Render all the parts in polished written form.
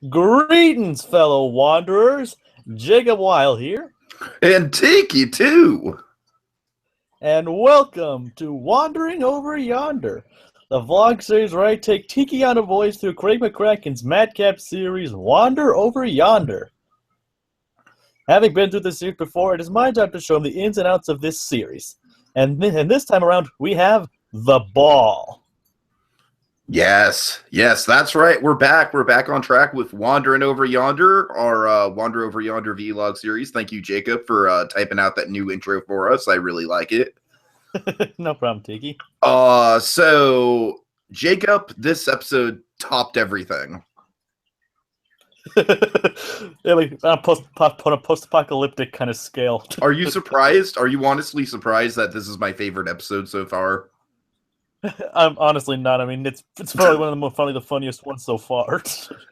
Greetings, fellow wanderers. Jacob Wile here, And Tiki, too. and welcome to Wandering Over Yonder, the vlog series where I take Tiki on a voyage through Craig McCracken's madcap series, Wander Over Yonder. Having been through this series before, it is my job to show him the ins and outs of this series. And this time around, we have the ball. Yes, that's right. We're back. We're back on track with Wandering Over Yonder, our Wander Over Yonder vlog series. Thank you, Jacob, for typing out that new intro for us. I really like it. No problem, Tiki. So, Jacob, this episode topped everything. Yeah, like on a post-apocalyptic kind of scale. Are you surprised? Are you honestly surprised that this is my favorite episode so far? I'm honestly not. I mean, it's probably one of the funniest ones so far.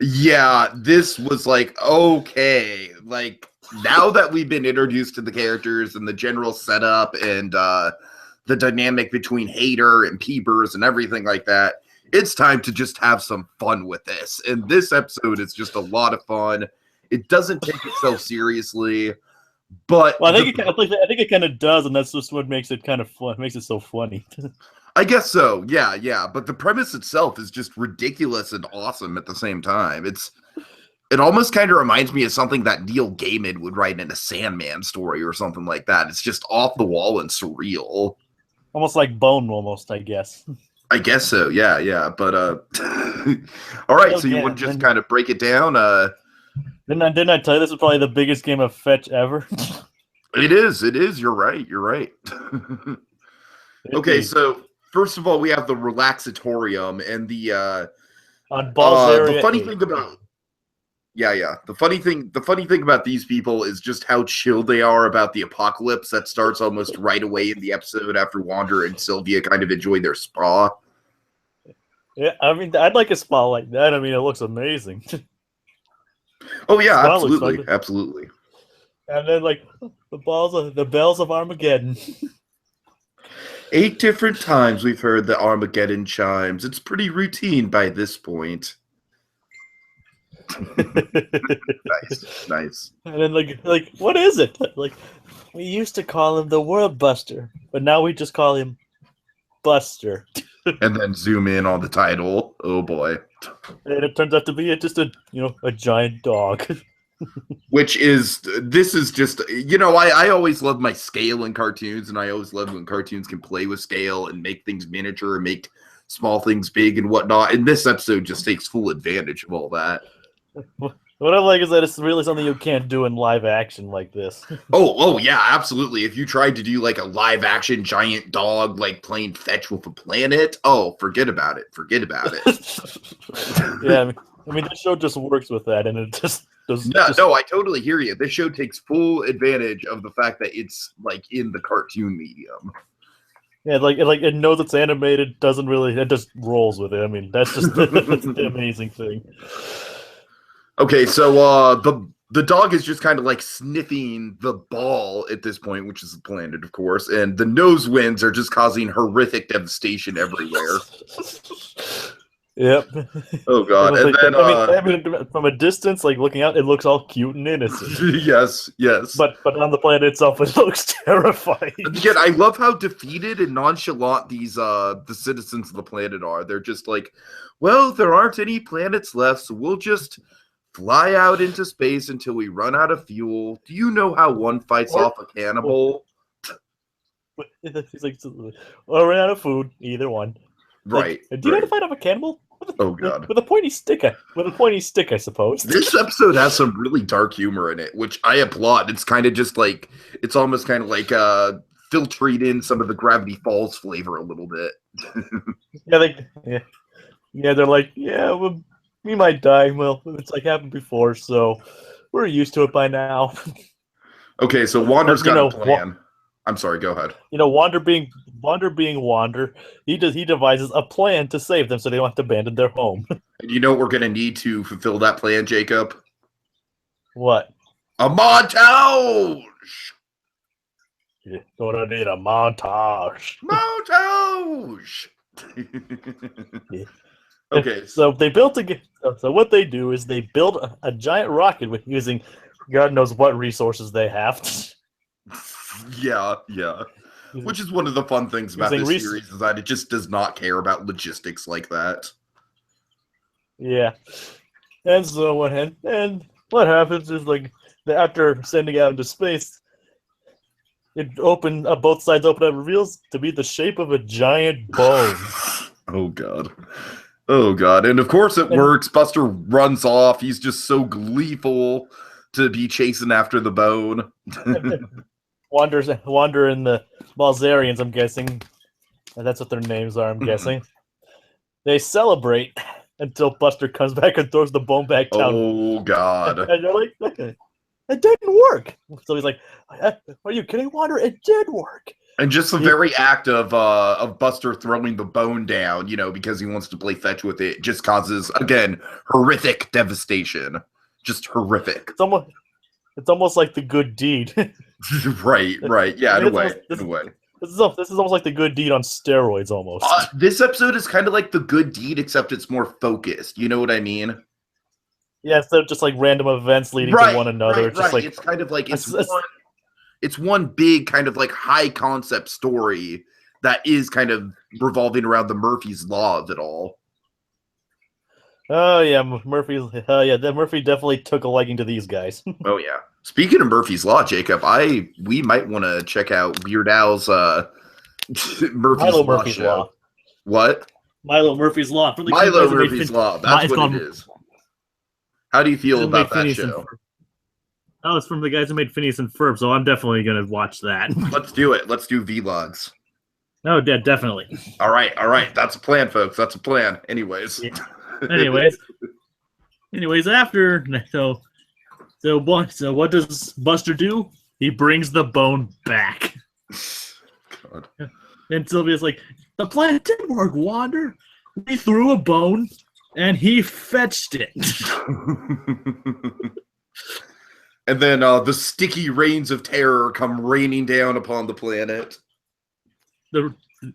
Yeah, this was like, okay. Like, now that we've been introduced to the characters and the general setup and the dynamic between Hater and Peebers and everything like that, it's time to just have some fun with this. And this episode is just a lot of fun. It doesn't take itself seriously, but well, I think it kind of does, and that's just what makes it kind of fun. Makes it so funny. I guess so. Yeah. But the premise itself is just ridiculous and awesome at the same time. It almost kind of reminds me of something that Neil Gaiman would write in a Sandman story or something like that. It's just off the wall and surreal. Almost like Bone, almost, I guess. I guess so. Yeah. But all right. So you want to just kind of break it down? Didn't I tell you this is probably the biggest game of fetch ever? It is. You're right. Okay. So first of all, we have the Relaxatorium and the on Balls Area. The funny thing about the funny thing about these people is just how chill they are about the apocalypse that starts almost right away in the episode after Wander and Sylvia kind of enjoy their spa. Yeah, I mean, I'd like a spa like that. I mean, it looks amazing. Oh yeah, absolutely. And then like the bells of Armageddon. 8 different times we've heard the Armageddon chimes. It's pretty routine by this point. Nice. And then like what is it? Like we used to call him the World Buster, but now we just call him Buster. And then zoom in on the title. Oh boy. And it turns out to be just a giant dog. This is just, I always love my scale in cartoons, and I always love when cartoons can play with scale and make things miniature and make small things big and whatnot. And this episode just takes full advantage of all that. What I like is that it's really something you can't do in live action like this. Oh yeah, absolutely. If you tried to do like a live action giant dog like playing fetch with a planet, oh, forget about it. Yeah, I mean, the show just works with that, and it just does. No, I totally hear you. This show takes full advantage of the fact that it's like in the cartoon medium. Yeah, it knows it's animated. It just rolls with it. I mean, that's just that's the amazing thing. Okay, so the dog is just kind of like sniffing the ball at this point, which is the planet, of course, and the nose winds are just causing horrific devastation everywhere. Yep. Oh god. And then I mean, from a distance, like looking out, it looks all cute and innocent. Yes. But on the planet itself, it looks terrifying. Again, I love how defeated and nonchalant these the citizens of the planet are. They're just like, well, there aren't any planets left, so we'll just fly out into space until we run out of fuel. Do you know how one fights off a cannibal? He's like, or run out of food, either one. Right. Do you know how to fight off a cannibal? Oh god. With a pointy stick, I suppose. This episode has some really dark humor in it, which I applaud. It's kind of just like, it's almost kind of like filtering in some of the Gravity Falls flavor a little bit. They're like, well, we might die. Well, it's like happened before, so we're used to it by now. Okay, so Wander's got a plan. I'm sorry, go ahead. Wander being Wander, he devises a plan to save them so they don't have to abandon their home. And you know what we're going to need to fulfill that plan, Jacob? What? A montage! You're gonna need a montage. Montage! Okay. So they built so what they do is they build a giant rocket with using God knows what resources they have. Yeah. Which is one of the fun things about Using this series is that it just does not care about logistics like that. Yeah. And so what happens is after sending out into space, both sides open up, reveals to be the shape of a giant bone. Oh god. Oh god. And of course it works. Buster runs off. He's just so gleeful to be chasing after the bone. Wander and the Balzarians, I'm guessing. That's what their names are, I'm guessing. They celebrate until Buster comes back and throws the bone back down. Oh god. And they're like, it didn't work. So he's like, are you kidding, Wander? It did work. And just the very act of Buster throwing the bone down, because he wants to play fetch with it, just causes, again, horrific devastation. Just horrific. It's almost like the good deed. Right. Yeah, in a way. This is almost like the good deed on steroids, almost. This episode is kind of like the good deed, except it's more focused. You know what I mean? Yeah, instead of just like random events leading to one another. Right. It's kind of like it's one big kind of like high concept story that is kind of revolving around the Murphy's Law of it all. Oh yeah, Murphy definitely took a liking to these guys. Oh yeah. Speaking of Murphy's Law, Jacob, we might want to check out Weird Al's Murphy's Law. What? Milo Murphy's Law. Milo Murphy's Law. That's what it is. How do you feel about that show? Oh, it's from the guys who made Phineas and Ferb, so I'm definitely going to watch that. Let's do it. Let's do vlogs. Oh, yeah, definitely. All right. That's a plan, folks. That's a plan. Anyways. Yeah. Anyways, after so what does Buster do? He brings the bone back. God. And Sylvia's like, the plan didn't work, Wander. We threw a bone, and he fetched it. And then the sticky rains of terror come raining down upon the planet.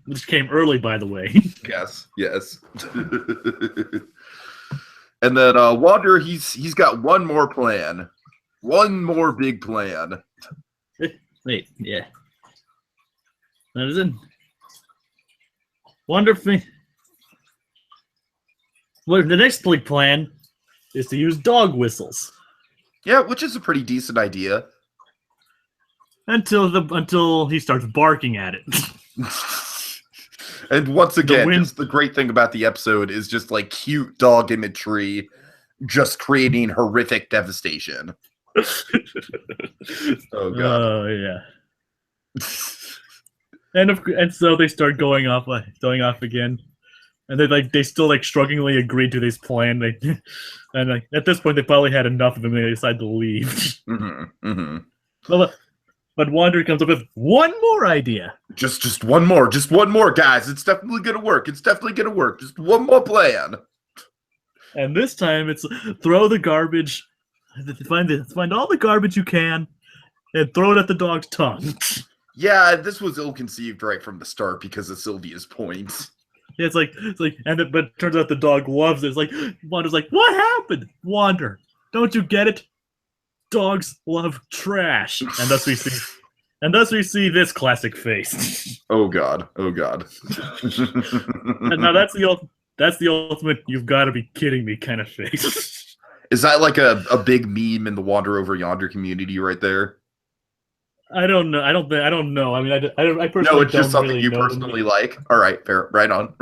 Which came early, by the way. Yes. And then Wander, he's got one more plan. One more big plan. Wait, yeah. That is it. Wonderful. Well, the next big plan is to use dog whistles. Yeah, which is a pretty decent idea. Until he starts barking at it. And once again, just the great thing about the episode is just like cute dog imagery, just creating horrific devastation. Oh god. Oh yeah. And so they start going off again, and they still strugglingly agreed to this plan. And at this point they probably had enough of him. And they decide to leave. But Wander comes up with one more idea. Just one more, guys. It's definitely gonna work. Just one more plan. And this time it's throw the garbage, find all the garbage you can, and throw it at the dog's tongue. Yeah, this was ill-conceived right from the start because of Sylvia's points. Yeah, but it turns out the dog loves it. It's like Wander's like, what happened? Wander, don't you get it? Dogs love trash, and thus we see this classic face. Oh god. And now that's the ultimate "you've got to be kidding me" kind of face. Is that like a big meme in the Wander Over Yonder community right there? I don't know. I don't know. I mean, I personally no, it's just something really you personally like. All right, fair. Right on.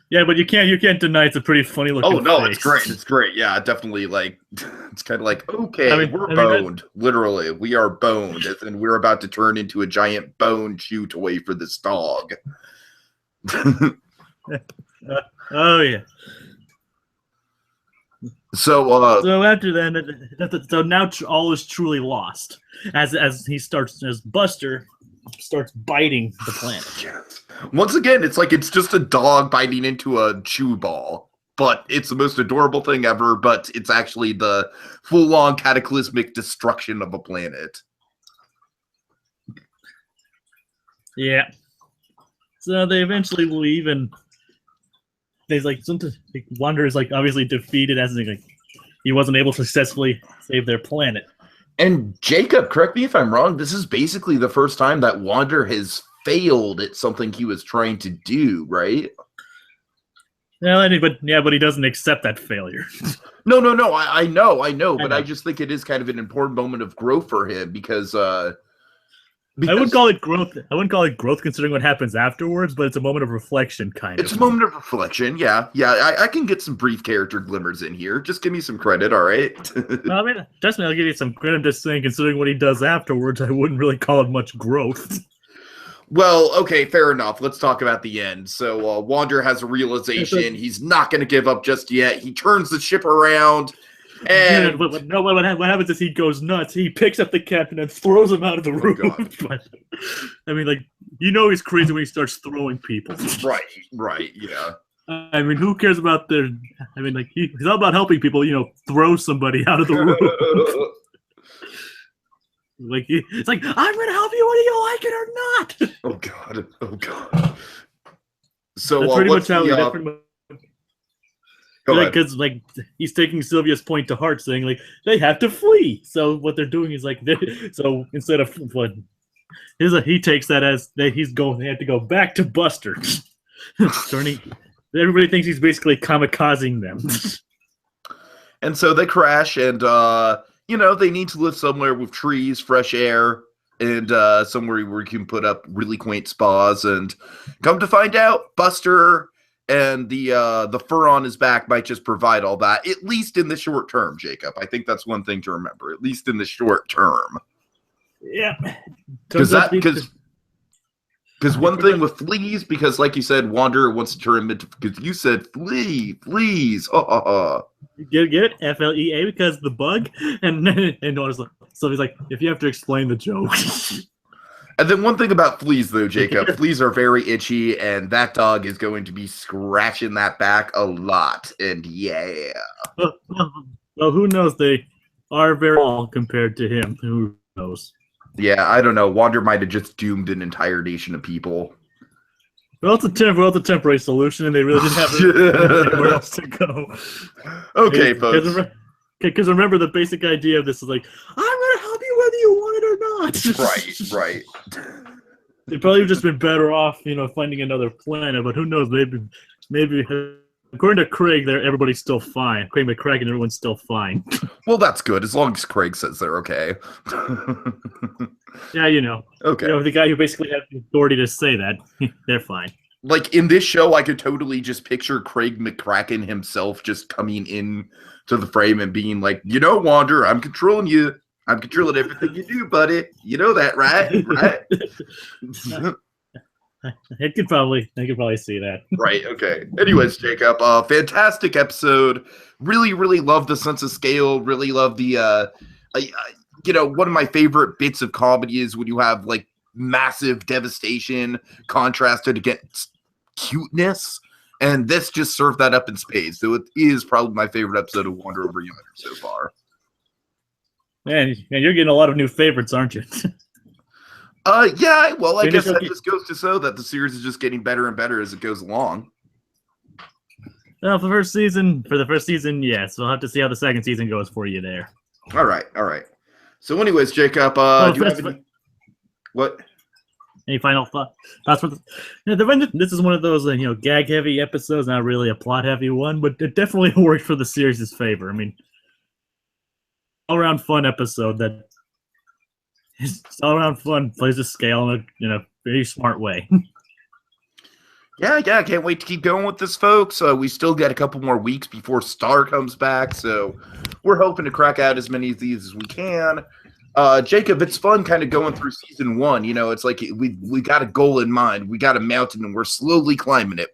Yeah, but you can't deny it's a pretty funny looking. Oh no, face. It's great. Yeah, definitely. It's kind of like okay, we're boned. Literally, we are boned, and we're about to turn into a giant bone chew toy for this dog. Oh yeah. So after that, so now all is truly lost as Buster starts biting the planet. Yes. Once again, it's just a dog biting into a chew ball, but it's the most adorable thing ever. But it's actually the full-on cataclysmic destruction of a planet. Yeah. So they eventually leave, and there's like sometimes Wander is like obviously defeated as like he wasn't able to successfully save their planet. And Jacob, correct me if I'm wrong, this is basically the first time that Wander has failed at something he was trying to do, right? Yeah, but he doesn't accept that failure. No. I know, but I just think it is kind of an important moment of growth for him because I wouldn't call it growth. I wouldn't call it growth considering what happens afterwards, but it's a moment of reflection, kind of. It's a moment of reflection, yeah. I can get some brief character glimmers in here. Just give me some credit, all right? No, I mean, trust me, I'll give you some credit. I'm just saying, considering what he does afterwards, I wouldn't really call it much growth. Well, okay, fair enough. Let's talk about the end. So Wander has a realization. He's not going to give up just yet. He turns the ship around. And what happens is he goes nuts. He picks up the captain and throws him out of the room. I mean, like, he's crazy when he starts throwing people. Right, yeah. I mean, who cares about their... I mean, like, he's all about helping people, throw somebody out of the room. Like, it's like, I'm going to help you whether you like it or not. Oh, God. So, that's pretty much how because like he's taking Sylvia's point to heart, saying like they have to flee. So what they're doing is like so instead of what he takes that as they have to go back to Buster. Everybody thinks he's basically kamikazing them. And so they crash, and they need to live somewhere with trees, fresh air, and somewhere where you can put up really quaint spas. And come to find out, Buster and the fur on his back might just provide all that, at least in the short term, Jacob. I think that's one thing to remember, at least in the short term. Yeah. Because one thing with fleas, because like you said, Wander wants to turn him into, because you said fleas. Get it? FLEA, because the bug? And notice, so he's like, if you have to explain the joke. And then one thing about fleas, though, Jacob, fleas are very itchy, and that dog is going to be scratching that back a lot. And yeah. Well, who knows? They are very small compared to him. Who knows? Yeah, I don't know. Wander might have just doomed an entire nation of people. Well, it's a temporary solution, and they really didn't have anywhere else to go. Okay, folks. Because remember, the basic idea of this is like, I'm going to help you whether you want it or not. Right. They'd probably have just been better off, finding another planet. But who knows? Maybe according to Craig, everybody's still fine. Craig McCracken, everyone's still fine. Well, that's good as long as Craig says they're okay. Yeah, Okay. The guy who basically has the authority to say that, they're fine. Like in this show, I could totally just picture Craig McCracken himself just coming in to the frame and being like, Wander, I'm controlling you. I'm controlling everything you do, buddy. You know that, right? I could probably see that. Right, okay. Anyways, Jacob, fantastic episode. Really, really love the sense of scale. Really love the, one of my favorite bits of comedy is when you have, like, massive devastation contrasted against cuteness. And this just served that up in spades. So it is probably my favorite episode of Wander Over Yonder so far. Man, you're getting a lot of new favorites, aren't you? Yeah, well, I guess that just goes to show that the series is just getting better and better as it goes along. Well, for the first season, yes. We'll have to see how the second season goes for you there. All right. So anyways, Jacob, do you have any... What? Any final thoughts? This is one of those, gag-heavy episodes, not really a plot-heavy one, but it definitely worked for the series' favor. I mean, all-around fun episode that is all-around fun, plays the scale in a very smart way. Yeah, can't wait to keep going with this, folks. We still got a couple more weeks before Star comes back, so we're hoping to crack out as many of these as we can. Jacob, it's fun kind of going through season one. It's like we got a goal in mind. We got a mountain, and we're slowly climbing it.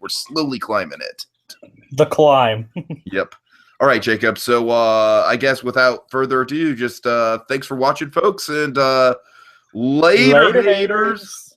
The climb. Yep. All right, Jacob. So I guess without further ado, just thanks for watching, folks, and later haters.